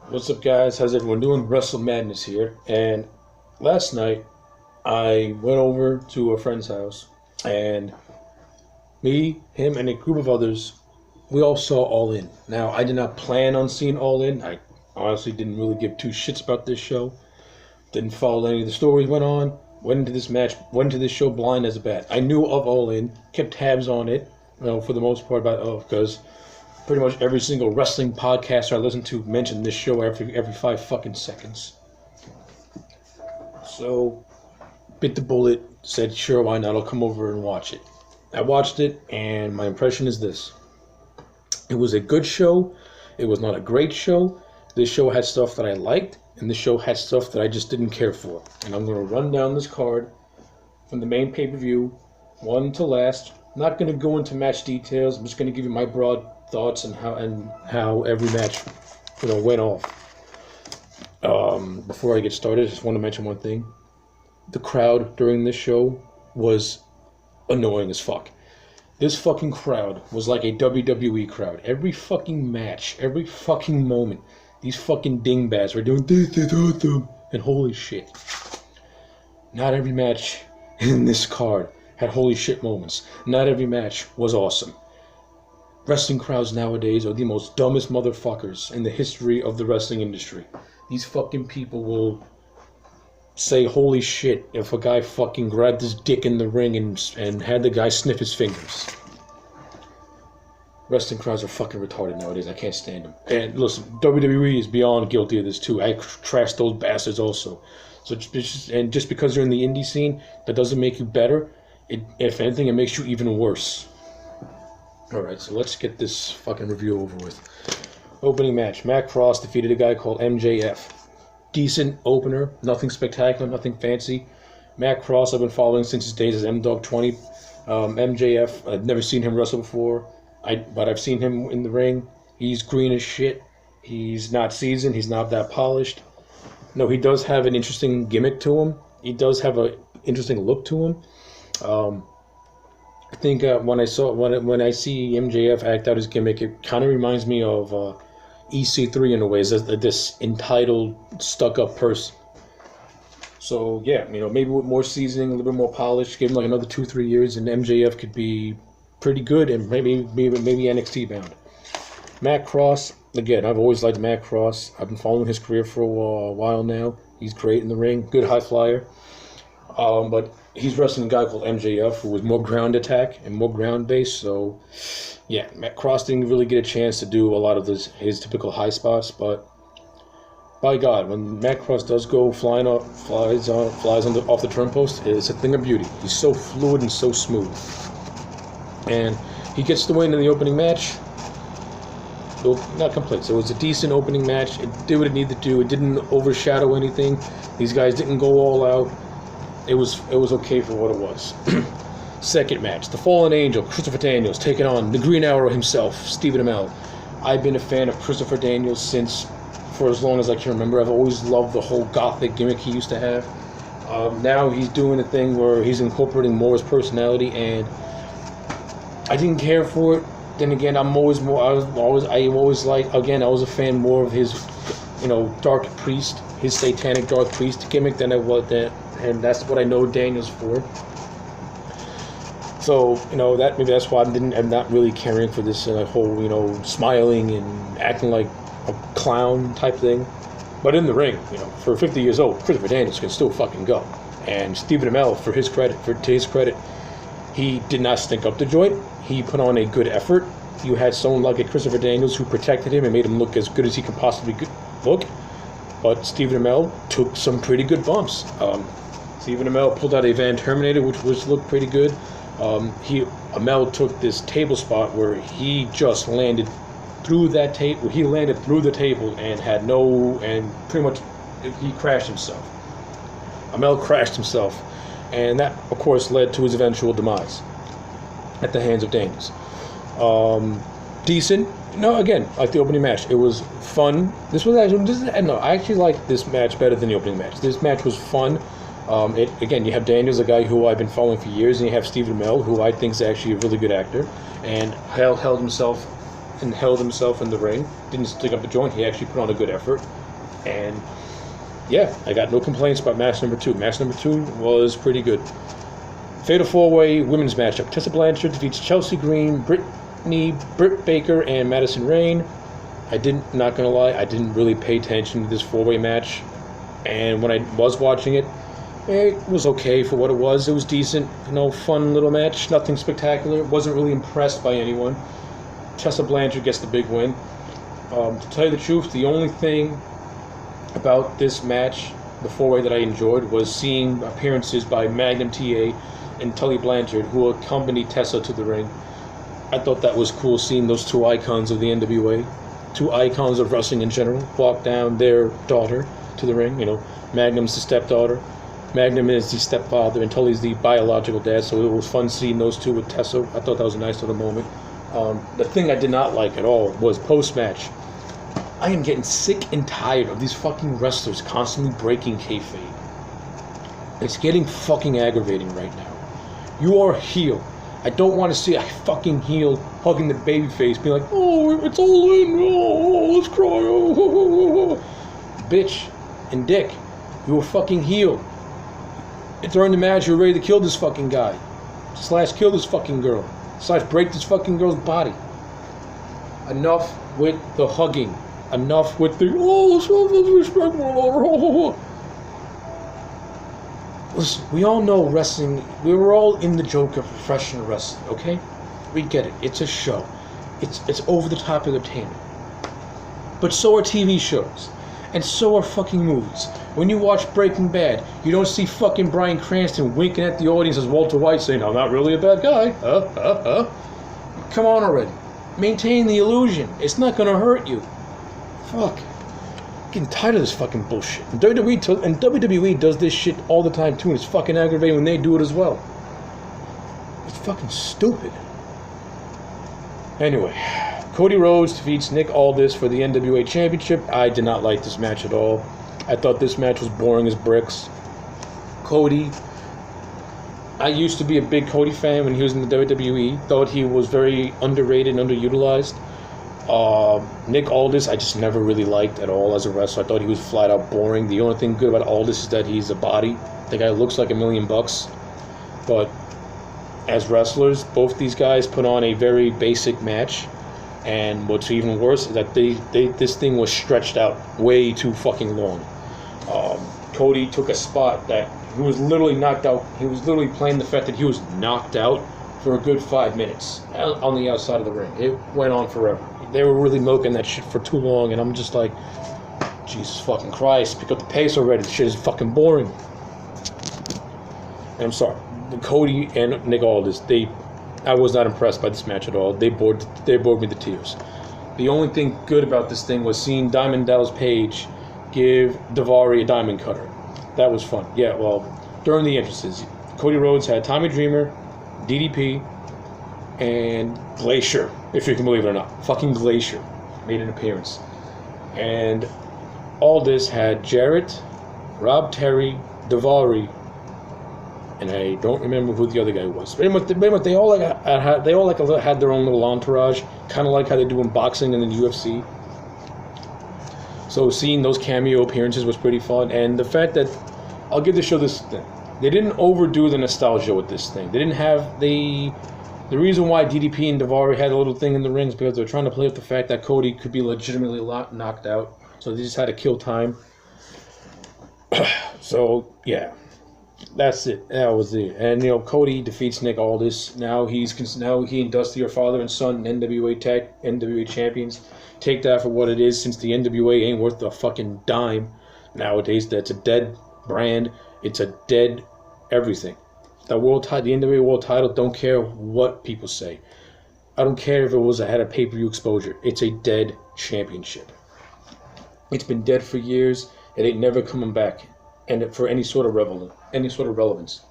What's up, guys? How's everyone doing? Wrestle Madness here. And last night, I went over to a friend's house, and me, him, and a group of others, we all saw All In. Now, I did not plan on seeing All In. I honestly didn't really give two shits about this show. Didn't follow any of the stories went on. Went into this show blind as a bat. I knew of All In, kept tabs on it, for the most part, because pretty much every single wrestling podcaster I listen to mention this show every 5 fucking seconds. So, bit the bullet, said sure, why not, I'll come over and watch it. I watched it, and my impression is this. It was a good show. It was not a great show. This show had stuff that I liked, and this show had stuff that I just didn't care for. And I'm going to run down this card from the main pay-per-view, one to last. I'm not going to go into match details. I'm just going to give you my broad thoughts and how every match went off. Before I get started, I just want to mention one thing. The crowd during this show was annoying as fuck. This fucking crowd was like a WWE crowd. Every fucking match, every fucking moment, these fucking dingbats were doing this is awesome, and holy shit. Not every match in this card had holy shit moments. Not every match was awesome. Wrestling crowds nowadays are the most dumbest motherfuckers in the history of the wrestling industry. These fucking people will say holy shit if a guy fucking grabbed his dick in the ring and had the guy sniff his fingers. Wrestling crowds are fucking retarded nowadays. I can't stand them. And listen, WWE is beyond guilty of this too. I trash those bastards also. So just because they're in the indie scene, that doesn't make you better. If anything, it makes you even worse. Alright, so let's get this fucking review over with. Opening match. Matt Cross defeated a guy called MJF. Decent opener. Nothing spectacular, nothing fancy. Matt Cross I've been following since his days as M-Dog20. MJF, I've never seen him wrestle before. But I've seen him in the ring. He's green as shit. He's not seasoned. He's not that polished. No, he does have an interesting gimmick to him. He does have an interesting look to him. I think when I see MJF act out his gimmick, it kind of reminds me of EC3 in a way, as this entitled, stuck-up person. So yeah, maybe with more seasoning, a little bit more polish, give him like another 2-3 years, and MJF could be pretty good and maybe NXT bound. Matt Cross, again, I've always liked Matt Cross. I've been following his career for a while now. He's great in the ring, good high flyer. But he's wrestling a guy called MJF who was more ground attack and more ground based. So, yeah, Matt Cross didn't really get a chance to do a lot of his typical high spots. But by God, when Matt Cross does go flies off the turnpost, it's a thing of beauty. He's so fluid and so smooth. And he gets the win in the opening match. Not complaints. It was a decent opening match. It did what it needed to do. It didn't overshadow anything. These guys didn't go all out. It was okay for what it was. Second match, the Fallen Angel, Christopher Daniels, taking on the Green Arrow himself, Stephen Amell. I've been a fan of Christopher Daniels for as long as I can remember. I've always loved the whole gothic gimmick he used to have. Now he's doing a thing where he's incorporating more his personality, and I didn't care for it. Then again, I was a fan more of his, Dark Priest, his satanic Dark Priest gimmick than I was that. And that's what I know Daniels for. So, maybe that's why I'm not really caring for this whole, smiling and acting like a clown type thing. But in the ring, for 50 years old, Christopher Daniels can still fucking go. And Stephen Amell, to his credit, he did not stink up the joint. He put on a good effort. You had someone like a Christopher Daniels who protected him and made him look as good as he could possibly look. But Stephen Amell took some pretty good bumps. Stephen Amell pulled out a Van Terminator, which looked pretty good. Amell took this table spot where he just landed through that table. He landed through the table and pretty much he crashed himself. Amell crashed himself, and that, of course, led to his eventual demise at the hands of Daniels. Decent. No, again, like the opening match, it was fun. I actually liked this match better than the opening match. This match was fun. You have Daniels, a guy who I've been following for years, and you have Stephen Amell, who I think is actually a really good actor, and held himself and held himself in the ring. Didn't stick up a joint. He actually put on a good effort. And yeah, I got no complaints about match number 2. Match number 2 was pretty good. Fatal 4-way women's matchup. Tessa Blanchard defeats Chelsea Green, Britt Baker, and Madison Rayne. Not gonna lie, I didn't really pay attention to this 4-way match. And when I was watching it, it was okay for what it was. It was decent, fun little match. Nothing spectacular. Wasn't really impressed by anyone. Tessa Blanchard gets the big win. To tell you the truth, the only thing about this match, the 4-way that I enjoyed, was seeing appearances by Magnum TA and Tully Blanchard, who accompanied Tessa to the ring. I thought that was cool, seeing those 2 icons of the NWA, 2 icons of wrestling in general, walk down their daughter to the ring. Magnum's the stepdaughter, Magnum is the stepfather, and Tully's the biological dad, so it was fun seeing those 2 with Tessa. I thought that was a nice little moment. The thing I did not like at all was post-match. I am getting sick and tired of these fucking wrestlers constantly breaking kayfabe. It's getting fucking aggravating right now. You are a heel. I don't want to see a fucking heel hugging the babyface, being like, "Oh, it's all in. Oh, let's cry. Oh." Bitch and dick, you a fucking heel. During the match, you're ready to kill this fucking guy. / kill this fucking girl. / break this fucking girl's body. Enough with the hugging. Enough with the, disrespectful. Listen, we all know wrestling. We were all in the joke of professional wrestling, okay? We get it. It's a show. It's over-the-top entertainment. But so are TV shows. And so are fucking movies. When you watch Breaking Bad, you don't see fucking Bryan Cranston winking at the audience as Walter White saying, "I'm not really a bad guy." Come on already. Maintain the illusion. It's not gonna hurt you. Fuck. I'm getting tired of this fucking bullshit. And WWE does this shit all the time too, and it's fucking aggravating when they do it as well. It's fucking stupid. Anyway, Cody Rhodes defeats Nick Aldis for the NWA Championship. I did not like this match at all. I thought this match was boring as bricks. Cody, I used to be a big Cody fan when he was in the WWE. Thought he was very underrated and underutilized. Nick Aldis, I just never really liked at all as a wrestler. I thought he was flat out boring. The only thing good about Aldis is that he's a body. The guy looks like $1 million. But as wrestlers, both these guys put on a very basic match. And what's even worse is that this thing was stretched out way too fucking long. Cody took a spot that he was literally knocked out. He was literally playing the fact that he was knocked out for a good 5 minutes on the outside of the ring. It went on forever. They were really milking that shit for too long, and I'm just like, Jesus fucking Christ, pick up the pace already. This shit is fucking boring. And I'm sorry, Cody and Nick Aldis, I was not impressed by this match at all. They bored me to tears. The only thing good about this thing was seeing Diamond Dallas Page give Daivari a diamond cutter. That was fun. Yeah, well, during the entrances, Cody Rhodes had Tommy Dreamer, DDP, and Glacier, if you can believe it or not. Fucking Glacier made an appearance. And all this had Jarrett, Rob Terry, Daivari, and I don't remember who the other guy was. But they all had their own little entourage, kind of like how they do in boxing and in the UFC. So seeing those cameo appearances was pretty fun, and the fact that I'll give the show this thing: they didn't overdo the nostalgia with this thing. They didn't have the reason why DDP and Daivari had a little thing in the rings because they're trying to play up the fact that Cody could be legitimately knocked out. So they just had to kill time. So yeah. That's it. That was it. And Cody defeats Nick Aldis. Now he and Dusty are father and son, NWA champions. Take that for what it is, since the NWA ain't worth a fucking dime nowadays. That's a dead brand. It's a dead everything. The NWA world title, don't care what people say. I don't care if it had a pay-per-view exposure. It's a dead championship. It's been dead for years. It ain't never coming back. And for any sort of relevance.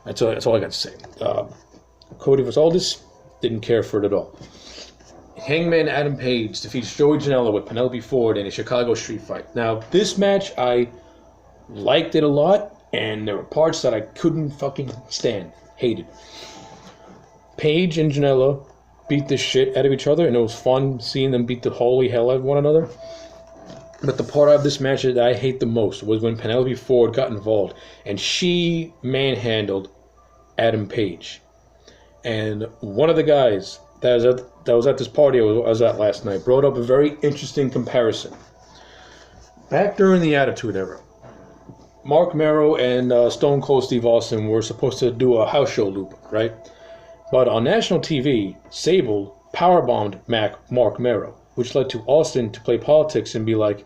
That's all I got to say. Cody vs. Aldis, didn't care for it at all. Hangman Adam Page defeats Joey Janela with Penelope Ford in a Chicago street fight. Now, this match, I liked it a lot, and there were parts that I couldn't fucking stand. Hated. Page and Janela beat the shit out of each other, and it was fun seeing them beat the holy hell out of one another. But the part of this match that I hate the most was when Penelope Ford got involved, and she manhandled Adam Page. And one of the guys that was at this party I was at last night brought up a very interesting comparison. Back during the Attitude Era, Mark Merrow and Stone Cold Steve Austin were supposed to do a house show loop, right? But on national TV, Sable powerbombed Mark Merrow, which led to Austin to play politics and be like,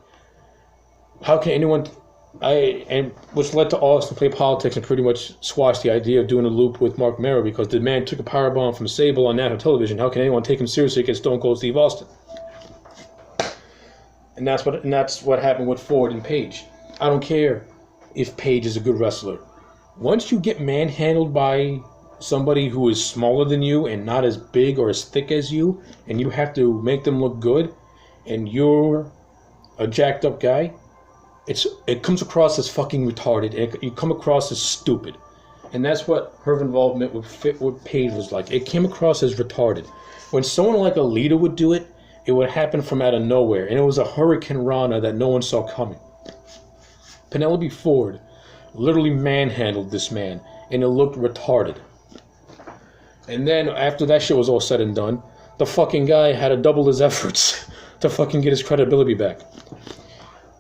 how can anyone... which led to Austin to play politics and pretty much squash the idea of doing a loop with Mark Merrow, because the man took a powerbomb from Sable on national television. How can anyone take him seriously against Stone Cold Steve Austin? And that's what happened with Ford and Page. I don't care if Page is a good wrestler. Once you get manhandled by somebody who is smaller than you and not as big or as thick as you, and you have to make them look good, and you're a jacked up guy, it comes across as fucking retarded. You come across as stupid. And that's what her involvement with Page was like. It came across as retarded. When someone like Alita would do it, it would happen from out of nowhere, and it was a Hurricane Rana that no one saw coming. Penelope Ford literally manhandled this man, and it looked retarded. And then, after that shit was all said and done, the fucking guy had to double his efforts to fucking get his credibility back.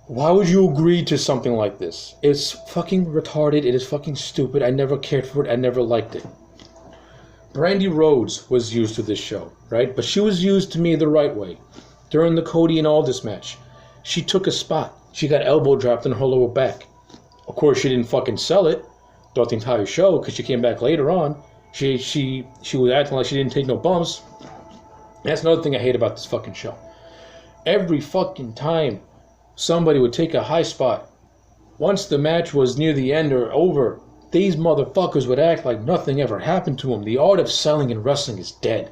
Why would you agree to something like this? It's fucking retarded, it is fucking stupid, I never cared for it, I never liked it. Brandy Rhodes was used to this show, right? But she was used to me the right way. During the Cody and Aldis match, she took a spot. She got elbow dropped in her lower back. Of course, she didn't fucking sell it throughout the entire show, because she came back later on. She was acting like she didn't take no bumps. That's another thing I hate about this fucking show. Every fucking time somebody would take a high spot, once the match was near the end or over, these motherfuckers would act like nothing ever happened to them. The art of selling in wrestling is dead.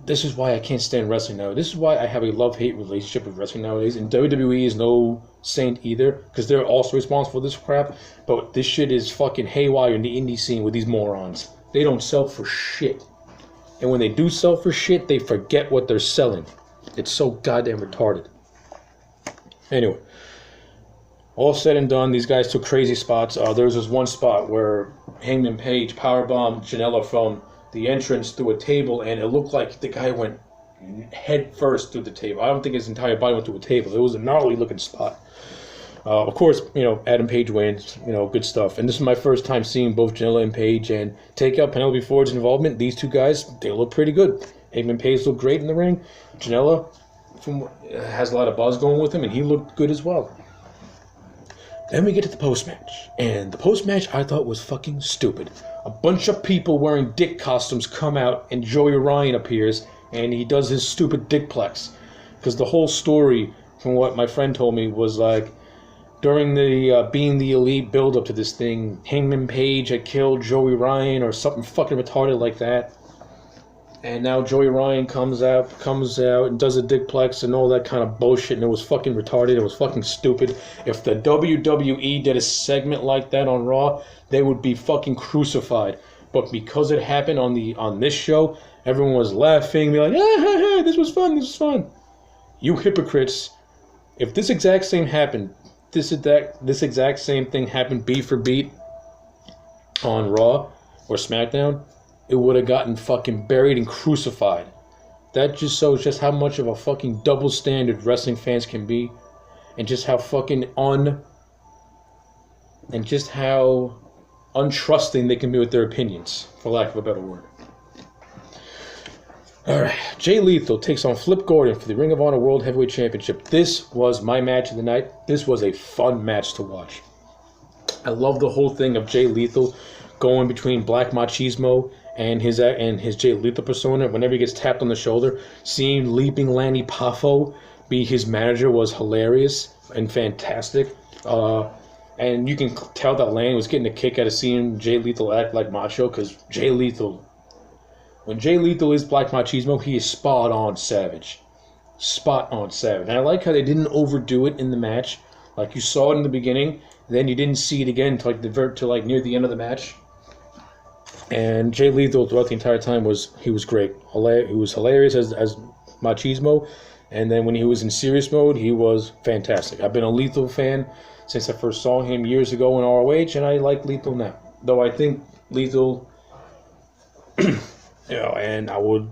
This is why I can't stand wrestling now. This is why I have a love-hate relationship with wrestling nowadays. And WWE is no saint either, because they're also responsible for this crap. But this shit is fucking haywire in the indie scene with these morons. They don't sell for shit. And when they do sell for shit, they forget what they're selling. It's so goddamn retarded. Anyway, all said and done, these guys took crazy spots. There was this one spot where Hangman Page powerbombed Janela from the entrance through a table, and it looked like the guy went head first through the table. I don't think his entire body went through a table. It was a gnarly looking spot. Of course, Adam Page wins, good stuff. And this is my first time seeing both Janela and Page, and take out Penelope Ford's involvement. These two guys, they look pretty good. Hangman Page looked great in the ring. Janela has a lot of buzz going with him, and he looked good as well. Then we get to the post-match. And the post-match I thought was fucking stupid. A bunch of people wearing dick costumes come out, and Joey Ryan appears, and he does his stupid dickplex. Because the whole story, from what my friend told me, was like, during the Being the Elite build-up to this thing, Hangman Page had killed Joey Ryan or something fucking retarded like that. And now Joey Ryan comes out and does a dickplex and all that kind of bullshit, and it was fucking retarded. It was fucking stupid. If the WWE did a segment like that on Raw, they would be fucking crucified. But because it happened on this show, everyone was laughing, be like, this was fun. You hypocrites! If this exact same happened, this exact same thing happened beat for beat on Raw or SmackDown, it would have gotten fucking buried and crucified. That just shows just how much of a fucking double standard wrestling fans can be, and just how fucking just how untrusting they can be with their opinions, for lack of a better word. Alright, Jay Lethal takes on Flip Gordon for the Ring of Honor World Heavyweight Championship. This was my match of the night. This was a fun match to watch. I love the whole thing of Jay Lethal going between Black Machismo and his Jay Lethal persona. Whenever he gets tapped on the shoulder, seeing Leaping Lanny Poffo be his manager was hilarious and fantastic. And you can tell that Lanny was getting a kick out of seeing Jay Lethal act like macho, because when Jay Lethal is Black Machismo, he is spot on savage. And I like how they didn't overdo it in the match. Like, you saw it in the beginning, then you didn't see it again until near the end of the match. And Jay Lethal throughout the entire time was great. He was hilarious as Machismo, and then when he was in serious mode, he was fantastic. I've been a Lethal fan since I first saw him years ago in ROH, and I like Lethal now. Though I think Lethal, and I would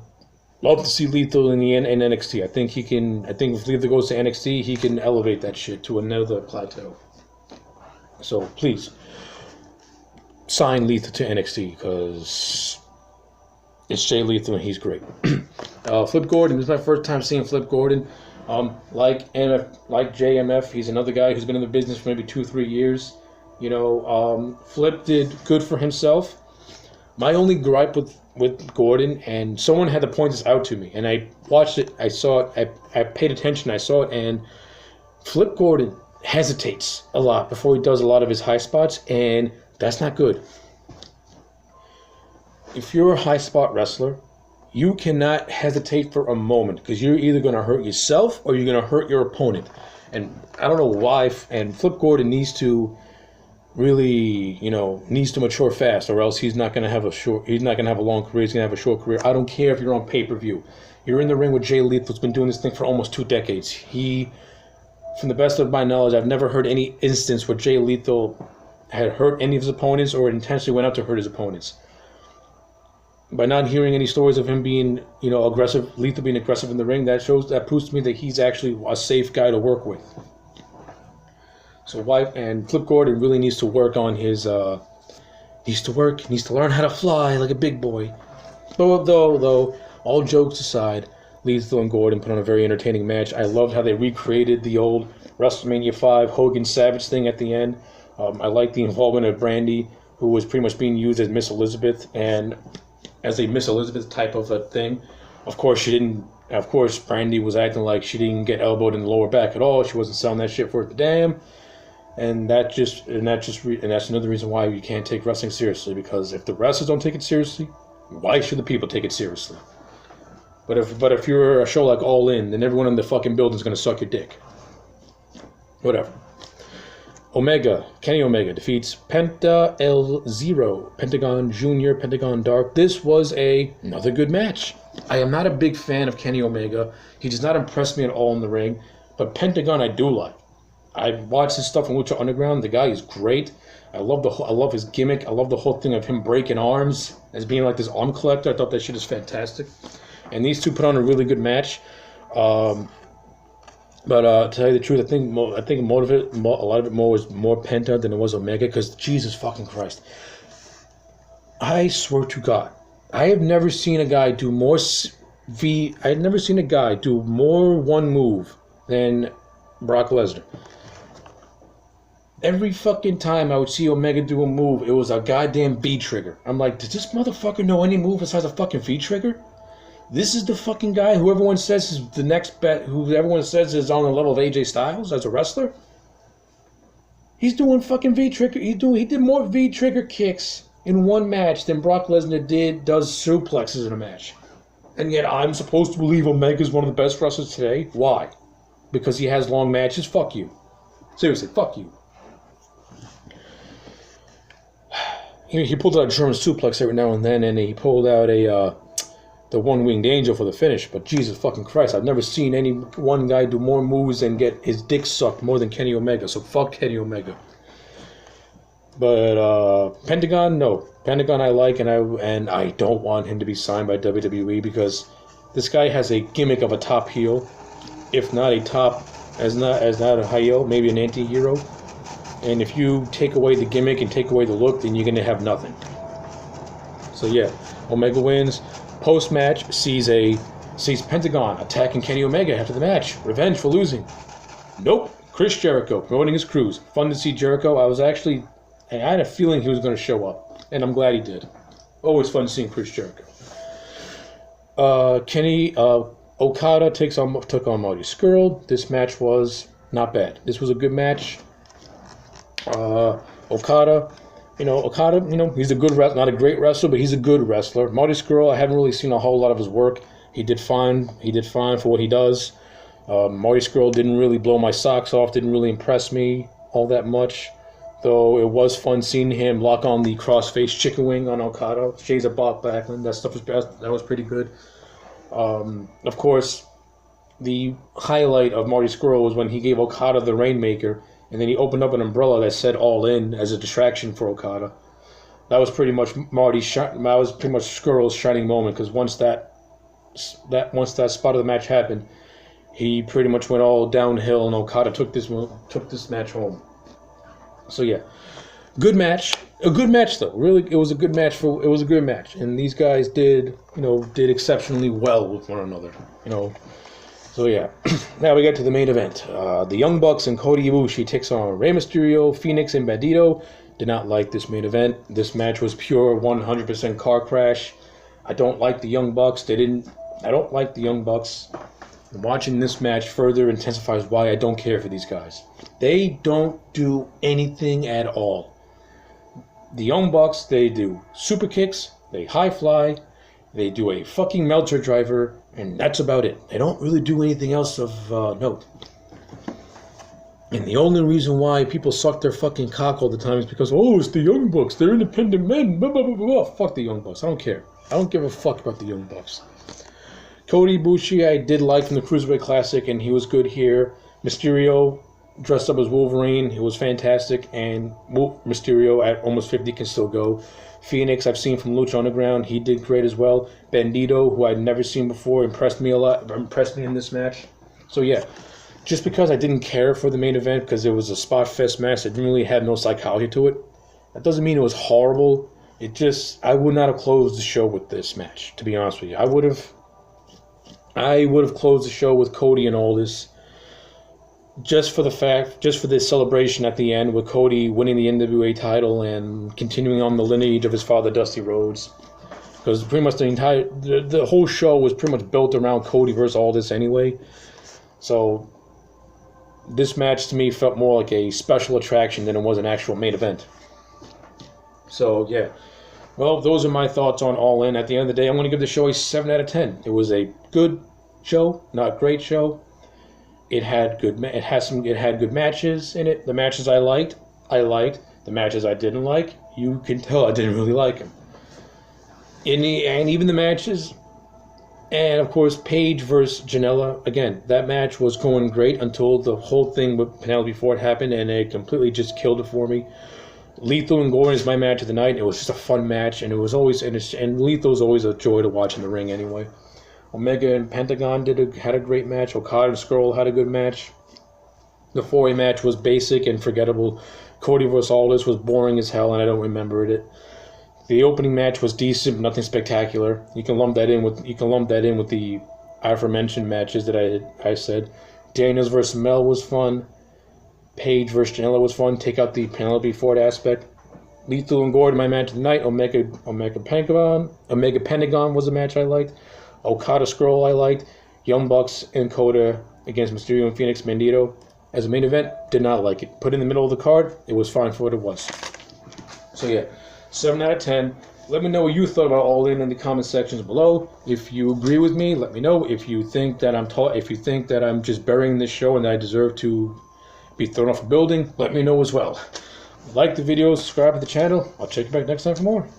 love to see Lethal in NXT. I think he can. I think if Lethal goes to NXT, he can elevate that shit to another plateau. So please sign Lethal to NXT because it's Jay Lethal and he's great. Flip Gordon, this is my first time seeing Flip Gordon. Like JMF, he's another guy who's been in the business for maybe 2-3 years. Flip did good for himself. My only gripe with Gordon, and someone had to point this out to me, and I watched it, I saw it, I paid attention, I saw it, and Flip Gordon hesitates a lot before he does a lot of his high spots, and that's not good. If you're a high spot wrestler, you cannot hesitate for a moment because you're either going to hurt yourself or you're going to hurt your opponent. And I don't know why. And Flip Gordon needs to really, needs to mature fast, or else he's not going to have a long career. He's going to have a short career. I don't care if you're on pay-per-view. You're in the ring with Jay Lethal, who's been doing this thing for almost 2 decades. From the best of my knowledge, I've never heard any instance where Jay Lethal had hurt any of his opponents or intentionally went out to hurt his opponents. By not hearing any stories of him being, aggressive, Lethal being aggressive in the ring, that proves to me that he's actually a safe guy to work with. So Flip Gordon really needs to work on his, needs to learn how to fly like a big boy. But though, all jokes aside, Lethal and Gordon put on a very entertaining match. I loved how they recreated the old WrestleMania 5 Hogan Savage thing at the end. I like the involvement of Brandy, who was pretty much being used as Miss Elizabeth, and as a Miss Elizabeth type of a thing. Of course, Brandy was acting like she didn't get elbowed in the lower back at all. She wasn't selling that shit for the damn. And that's another reason why you can't take wrestling seriously, because if the wrestlers don't take it seriously, why should the people take it seriously? But if you're a show like All In, then everyone in the fucking building is going to suck your dick. Whatever. Kenny Omega defeats Penta El Zero, Pentagon Jr., Pentagon Dark. This was another good match. I am not a big fan of Kenny Omega. He does not impress me at all in the ring, but Pentagon I do like. I watched his stuff on Lucha Underground. The guy is great. I love his gimmick. I love the whole thing of him breaking arms as being like this arm collector. I thought that shit is fantastic. And these two put on a really good match. But to tell you the truth, I think a lot of it more was more Penta than it was Omega, because Jesus fucking Christ, I swear to God, I have never seen a guy do more one move than Brock Lesnar. Every fucking time I would see Omega do a move, it was a goddamn V trigger. I'm like, does this motherfucker know any move besides a fucking V trigger? This is the fucking guy who everyone says is the next bet, who everyone says is on the level of AJ Styles as a wrestler. He's doing fucking V-trigger. He did more V-trigger kicks in one match than Brock Lesnar does suplexes in a match. And yet I'm supposed to believe Omega's one of the best wrestlers today? Why? Because he has long matches? Fuck you. Seriously, fuck you. He pulled out a German suplex every now and then, and he pulled out the one-winged angel for the finish. But Jesus fucking Christ, I've never seen any one guy do more moves and get his dick sucked more than Kenny Omega. So fuck Kenny Omega. But Pentagon, no. Pentagon I like, and I don't want him to be signed by WWE because this guy has a gimmick of a top heel, if not a top, as not a high heel, maybe an anti-hero. And if you take away the gimmick and take away the look, then you're gonna have nothing. So yeah, Omega wins. Post-match sees Pentagon attacking Kenny Omega after the match. Revenge for losing. Nope. Chris Jericho promoting his cruise. Fun to see Jericho. I had a feeling he was going to show up, and I'm glad he did. Always fun seeing Chris Jericho. Okada took on Marty Scurll. This match was not bad. This was a good match. Okada, he's a good wrestler, not a great wrestler, but he's a good wrestler. Marty Scurll, I haven't really seen a whole lot of his work. He did fine for what he does. Marty Scurll didn't really blow my socks off, didn't really impress me all that much. Though it was fun seeing him lock on the crossface chicken wing on Okada. Shades of Bob Backlund. That was pretty good. Of course, the highlight of Marty Scurll was when he gave Okada the Rainmaker, and then he opened up an umbrella that said "All In" as a distraction for Okada. That was pretty much Scurll's shining moment, because once that spot of the match happened, he pretty much went all downhill, and Okada took this match home. So yeah, good match. A good match though. Really, it was a good match. And these guys did exceptionally well with one another. So yeah, now we get to the main event. The Young Bucks and Kota Ibushi takes on Rey Mysterio, Phoenix, and Bandito. Did not like this main event. This match was pure 100% car crash. I don't like the Young Bucks. I don't like the Young Bucks. Watching this match further intensifies why I don't care for these guys. They don't do anything at all. The Young Bucks, they do super kicks, they high fly, they do a fucking Meltzer driver, and that's about it. They don't really do anything else of note. And the only reason why people suck their fucking cock all the time is because, it's the Young Bucks, they're independent men, blah, blah, blah, blah. Fuck the Young Bucks, I don't care. I don't give a fuck about the Young Bucks. Kota Ibushi I did like from the Cruiserweight Classic, and he was good here. Mysterio dressed up as Wolverine, it was fantastic, and Mysterio at almost 50 can still go. Phoenix I've seen from Lucha Underground, he did great as well. Bandito, who I'd never seen before, impressed me in this match. So yeah, just because I didn't care for the main event because it was a spot fest match that didn't really have no psychology to it, that doesn't mean it was horrible. I would not have closed the show with this match, to be honest with you. I would have closed the show with Cody and all this, just for the celebration at the end with Cody winning the NWA title and continuing on the lineage of his father Dusty Rhodes, because pretty much the whole show was pretty much built around Cody versus Aldis anyway. So this match to me felt more like a special attraction than it was an actual main event. So yeah, well, those are my thoughts on All In. At the end of the day, I'm going to give the show a 7 out of 10. It was a good show, not a great show. It had good matches in it. The matches I liked. The matches I didn't like, you can tell I didn't really like them. And even the matches, and of course Paige versus Janela. Again, that match was going great until the whole thing with Penelope Ford happened, and it completely just killed it for me. Lethal and Gordon is my match of the night. It was just a fun match, and it was always and Lethal's always a joy to watch in the ring anyway. Omega and Pentagon had a great match. Okada and Scurll had a good match. The 4-way match was basic and forgettable. Cody vs. Aldis was boring as hell, and I don't remember it. The opening match was decent, but nothing spectacular. You can lump that in with the aforementioned matches that I said. Daniels vs. Mel was fun. Paige versus Janela was fun. Take out the Penelope Ford aspect. Lethal and Gordon, my match of the night. Omega Pentagon was a match I liked. Okada Scurll I liked. Young Bucks and Kota against Mysterio and Phoenix Bandito. As a main event, did not like it. Put in the middle of the card, it was fine for what it was. So yeah, 7 out of 10. Let me know what you thought about All In the comment sections below. If you agree with me, let me know. If you think that I'm just burying this show and that I deserve to be thrown off a building, let me know as well. Like the video, subscribe to the channel. I'll check you back next time for more.